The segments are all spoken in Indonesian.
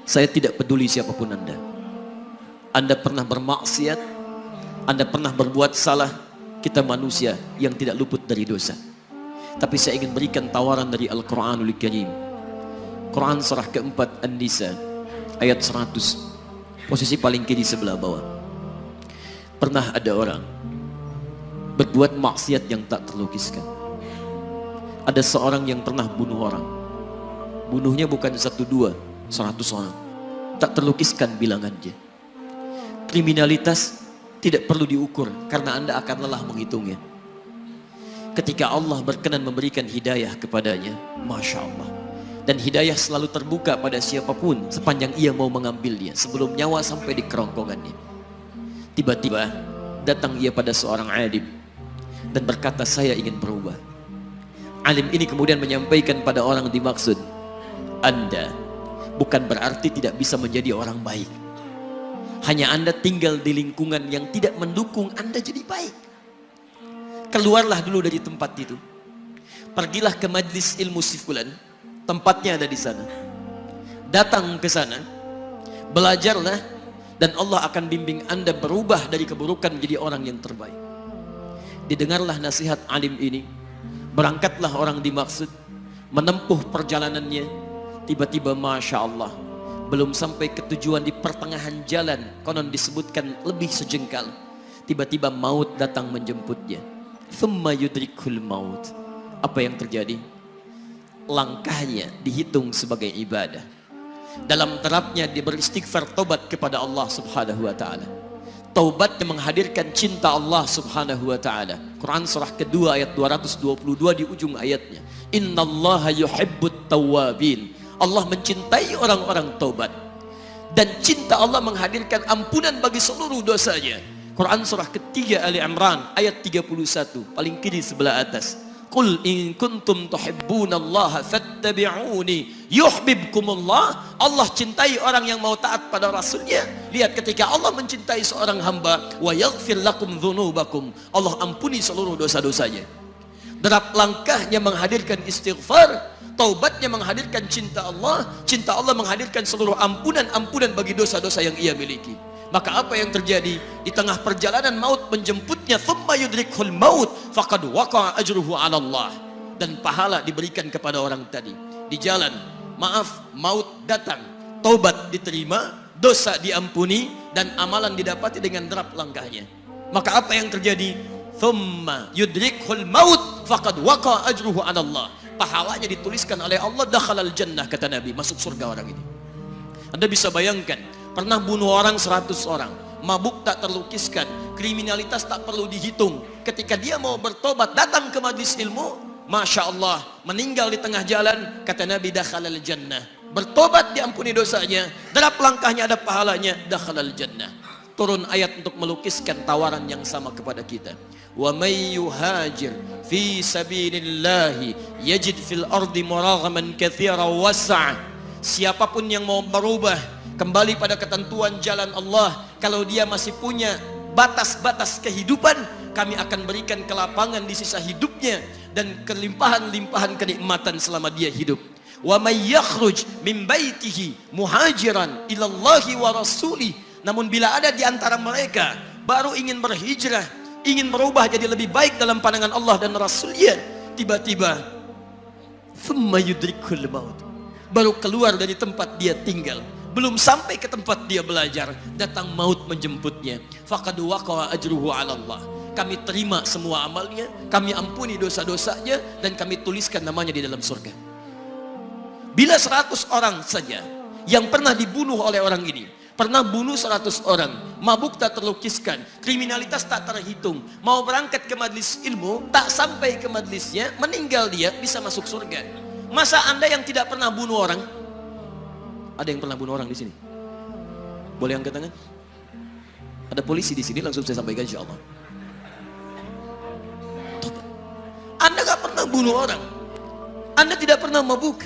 Saya tidak peduli siapapun Anda. Anda pernah bermaksiat, Anda pernah berbuat salah. Kita manusia yang tidak luput dari dosa. Tapi saya ingin berikan tawaran dari Al-Quranul Karim. Quran surah keempat An-Nisa ayat 100, posisi paling kiri sebelah bawah. Pernah ada orang berbuat maksiat yang tak terlukiskan. Ada seorang yang pernah bunuh orang. Bunuhnya bukan 1, 2, 100 orang. Tak terlukiskan bilangannya. Kriminalitas tidak perlu diukur karena Anda akan lelah menghitungnya. Ketika Allah berkenan memberikan hidayah kepadanya, Masya Allah. Dan hidayah selalu terbuka pada siapapun sepanjang ia mau mengambilnya sebelum nyawa sampai di kerongkongannya. Tiba-tiba datang ia pada seorang alim dan berkata, saya ingin berubah. Alim ini kemudian menyampaikan pada orang dimaksud, Anda bukan berarti tidak bisa menjadi orang baik. Hanya Anda tinggal di lingkungan yang tidak mendukung Anda jadi baik. Keluarlah dulu dari tempat itu. Pergilah ke majlis ilmu si fulan, tempatnya ada di sana. Datang ke sana, belajarlah, dan Allah akan bimbing Anda berubah dari keburukan menjadi orang yang terbaik. Didengarlah nasihat alim ini. Berangkatlah orang dimaksud, menempuh perjalanannya. Tiba-tiba Masya Allah, belum sampai ke tujuan, di pertengahan jalan, konon disebutkan lebih sejengkal, tiba-tiba maut datang menjemputnya. Thumma yudrikul maut. Apa yang terjadi? Langkahnya dihitung sebagai ibadah. Dalam terapnya dia beristighfar, taubat kepada Allah subhanahu wa ta'ala. Taubat yang menghadirkan cinta Allah subhanahu wa ta'ala. Quran surah kedua ayat 222 di ujung ayatnya. Innallaha yuhibbut tawwabin. Allah mencintai orang-orang taubat. Dan cinta Allah menghadirkan ampunan bagi seluruh dosanya. Quran surah ketiga Ali Imran ayat 31, paling kiri sebelah atas. Qul in kuntum tuhibbunallaha fattabi'uni yuhibbukumullah. Allah cintai orang yang mau taat pada Rasulnya. Lihat, ketika Allah mencintai seorang hamba, wa yaghfir lakum dzunubakum, Allah ampuni seluruh dosa-dosanya. Derap langkahnya menghadirkan istighfar, taubatnya menghadirkan cinta Allah menghadirkan seluruh ampunan bagi dosa-dosa yang ia miliki. Maka apa yang terjadi? Di tengah perjalanan maut menjemputnya, thumma yudrikhul maut faqad waqa'a ajruhu 'ala Allah. Dan pahala diberikan kepada orang tadi. Di jalan, maaf, maut datang, taubat diterima, dosa diampuni, dan amalan didapati dengan derap langkahnya. Maka apa yang terjadi? Thumma yudrikhul maut faqad waqa'a ajruhu 'ala Allah. Pahalanya dituliskan oleh Allah, dakhalal jannah, kata Nabi, masuk surga orang ini. Anda bisa bayangkan, pernah bunuh orang 100 orang, mabuk tak terlukiskan, kriminalitas tak perlu dihitung. Ketika dia mau bertobat, datang ke majlis ilmu, Masya Allah, meninggal di tengah jalan, kata Nabi, dakhalal jannah. Bertobat diampuni dosanya, derap langkahnya ada pahalanya, dakhalal jannah. Turun ayat untuk melukiskan tawaran yang sama kepada kita. Wa may yuhajir fi sabilillahi yajid fil ardi muraghaman katsiran was'a. Siapapun yang mau berubah kembali pada ketentuan jalan Allah, kalau dia masih punya batas-batas kehidupan, kami akan berikan kelapangan di sisa hidupnya dan kelimpahan-limpahan kenikmatan selama dia hidup. Wa may yakhruj min baitihi muhajiran ila Allahi wa rasuli. Namun bila ada di antara mereka baru ingin berhijrah, ingin berubah jadi lebih baik dalam pandangan Allah dan Rasulnya, tiba-tiba thumma yudrikul maut, baru keluar dari tempat dia tinggal, belum sampai ke tempat dia belajar, datang maut menjemputnya. Faqad waqa'a ajruhu 'ala Allah. Kami terima semua amalnya, kami ampuni dosa-dosanya, dan kami tuliskan namanya di dalam surga. Bila 100 orang saja yang pernah dibunuh oleh orang ini, pernah bunuh 100 orang, mabuk tak terlukiskan, kriminalitas tak terhitung, mau berangkat ke majlis ilmu, tak sampai ke majlisnya, meninggal dia, bisa masuk surga. Masa Anda yang tidak pernah bunuh orang? Ada yang pernah bunuh orang di sini? Boleh angkat tangan? Ada polisi di sini, langsung saya sampaikan insyaallah. Anda gak pernah bunuh orang, Anda tidak pernah mabuk,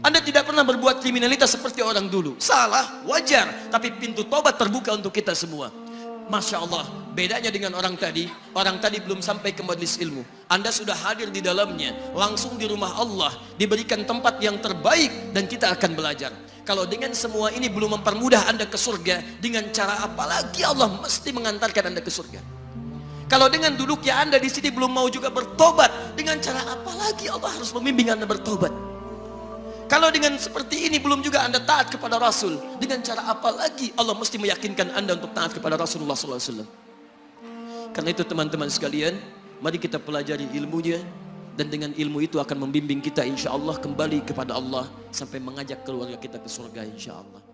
Anda tidak pernah berbuat kriminalitas seperti orang dulu. Salah, wajar, tapi pintu tobat terbuka untuk kita semua. Masya Allah, bedanya dengan orang tadi belum sampai ke majlis ilmu, Anda sudah hadir di dalamnya, langsung di rumah Allah, diberikan tempat yang terbaik, dan kita akan belajar. Kalau dengan semua ini belum mempermudah Anda ke surga, dengan cara apa lagi Allah mesti mengantarkan Anda ke surga? Kalau dengan duduknya Anda di sini belum mau juga bertobat, dengan cara apa lagi Allah harus membimbing Anda bertobat? Kalau dengan seperti ini belum juga Anda taat kepada Rasul, dengan cara apa lagi Allah mesti meyakinkan Anda untuk taat kepada Rasulullah SAW? Karena itu teman-teman sekalian, mari kita pelajari ilmunya, dan dengan ilmu itu akan membimbing kita insya Allah kembali kepada Allah sampai mengajak keluarga kita ke surga insya Allah.